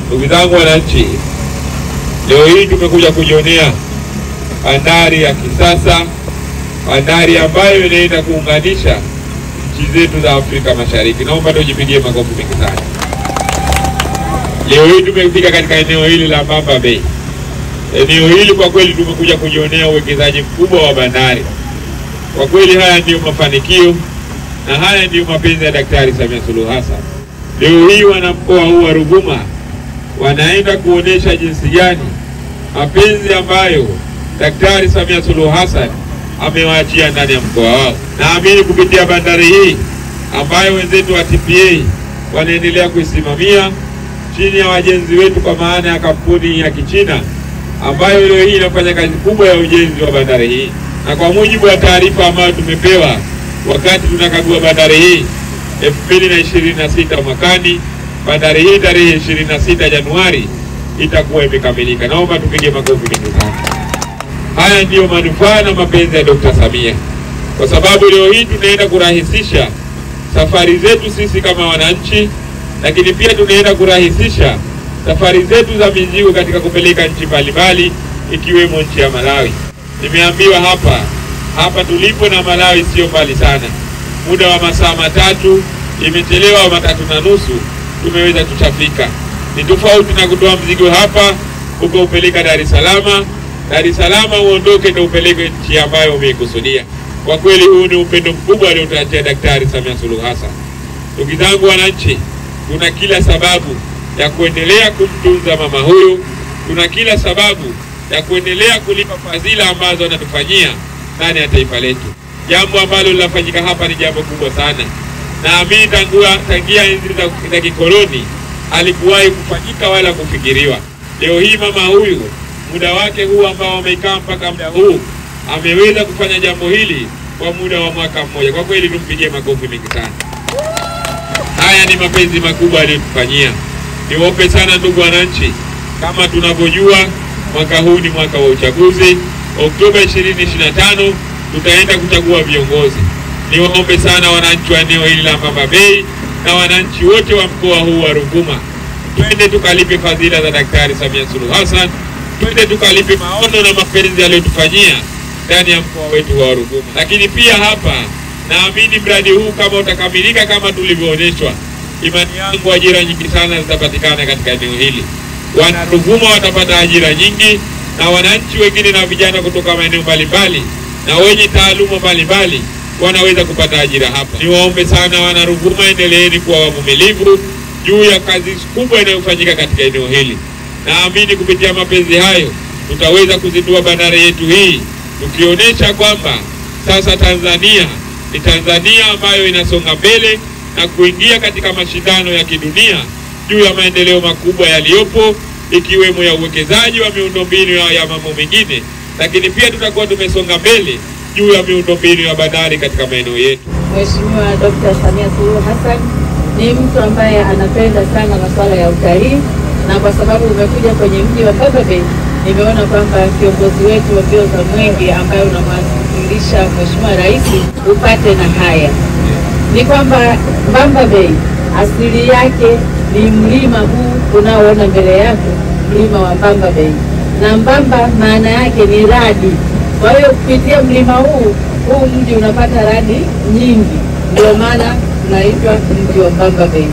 Ndugu zangu wananchi, leo hii tumekuja kujionea bandari ya kisasa, bandari ambayo inaenda kuunganisha nchi zetu za Afrika Mashariki. Naomba tujipigie makofi mengi sana. Leo hii tumefika katika eneo hili la Mbamba Bay. Eneo hili kwa kweli tumekuja kujionea uwekezaji mkubwa wa bandari. Kwa kweli haya ndio mafanikio na haya ndio mapenzi ya Daktari Samia Suluhu Hassan. Leo hii wana mkoa huu wa Ruvuma wanaenda kuonesha jinsi gani mapenzi ambayo Daktari Samia Suluhu Hassan amewaachia ndani ya mkoa wao. Naamini kupitia bandari hii ambayo wenzetu wa TPA wanaendelea kuisimamia chini ya wajenzi wetu, kwa maana ya kampuni ya Kichina ambayo leo hii inafanya kazi kubwa ya ujenzi wa bandari hii. Na kwa mujibu wa taarifa ambayo tumepewa wakati tunakagua bandari hii 2026 mwakani, bandari hii tarehe 26 Januari itakuwa imekamilika. Naomba tupige makofi mengi sana. Haya ndiyo manufaa na mapenzi ya Dr. Samia, kwa sababu leo hii tunaenda kurahisisha safari zetu sisi kama wananchi, lakini pia tunaenda kurahisisha safari zetu za mizigo katika kupeleka nchi mbalimbali ikiwemo nchi ya Malawi. Nimeambiwa hapa tulipo na Malawi sio mbali sana. Muda wa masaa 3, imechelewa 3:30 tumeweza kuchafika. Ni tofauti na kutoa mzigo hapa ukaupeleka Dar es Salaam. Dar es Salaam uondoke na upeleke nchi ambayo umeikusudia. Kwa kweli huu ni upendo mkubwa aliotuachia Daktari Samia Suluhu Hassan. Ndugu zangu wananchi, kuna kila sababu ya kuendelea kumtunza mama huyu. Kuna kila sababu ya kuendelea kulipa fadhila ambazo anatufanyia ndani ya taifa letu. Jambo ambalo linafanyika hapa ni jambo kubwa sana. Naamini tangia enzi za kikoloni alikuwahi kufanyika wala kufikiriwa. Leo hii mama huyu muda wake huu ambao amekaa mpaka muda huu ameweza kufanya jambo hili kwa muda wa mwaka mmoja. Kwa kweli tumpigie makofi mengi sana. Haya ni mapenzi makubwa aliyotufanyia. Niwaombe sana ndugu wananchi, kama tunavyojua mwaka huu ni mwaka wa uchaguzi. Oktoba 2025 tutaenda kuchagua viongozi. Niwaombe sana wananchi wa eneo hili la Mbamba Bay na wananchi wote wa mkoa huu wa Ruvuma, twende tukalipe fadhila za Daktari Samia Suluhu Hassan, twende tukalipe maono na mapenzi aliyotufanyia ndani ya mkoa wetu wa Ruvuma. Lakini pia hapa naamini mradi huu kama utakamilika kama tulivyoonyeshwa, imani yangu ajira nyingi sana zitapatikana katika eneo hili. Wana Ruvuma watapata ajira nyingi, na wananchi wengine na vijana kutoka maeneo mbalimbali na wenye taaluma mbalimbali wanaweza kupata ajira hapa. Niwaombe sana wana Ruvuma, endeleeni kuwa wavumilivu juu ya kazi kubwa inayofanyika katika eneo hili. Naamini kupitia mapenzi hayo tutaweza kuzindua bandari yetu hii, tukionyesha kwamba sasa Tanzania ni Tanzania ambayo inasonga mbele na kuingia katika mashindano ya kidunia juu ya maendeleo makubwa yaliyopo, ikiwemo ya uwekezaji wa miundombinu ya mambo mengine, lakini pia tutakuwa tumesonga mbele juu ya miundombinu ya bandari katika maeneo yetu. Mheshimiwa Dr. Samia Suluhu Hassan ni mtu ambaye anapenda sana masuala ya utalii, na kwa sababu umekuja kwenye mji wa Mbamba Bay, nimeona kwamba kiongozi wetu wa mbio za mwenge ambaye unamwakilisha Mheshimiwa Rais upate na haya. Ni kwamba Mbamba Bay asili yake ni mlima huu unaoona mbele yako, mlima wa Mbamba Bay. Na Mbamba maana yake ni radi. Kwa hiyo kupitia mlima huu mji unapata radi nyingi. Ndio maana unaitwa mji wa Mbamba Bay.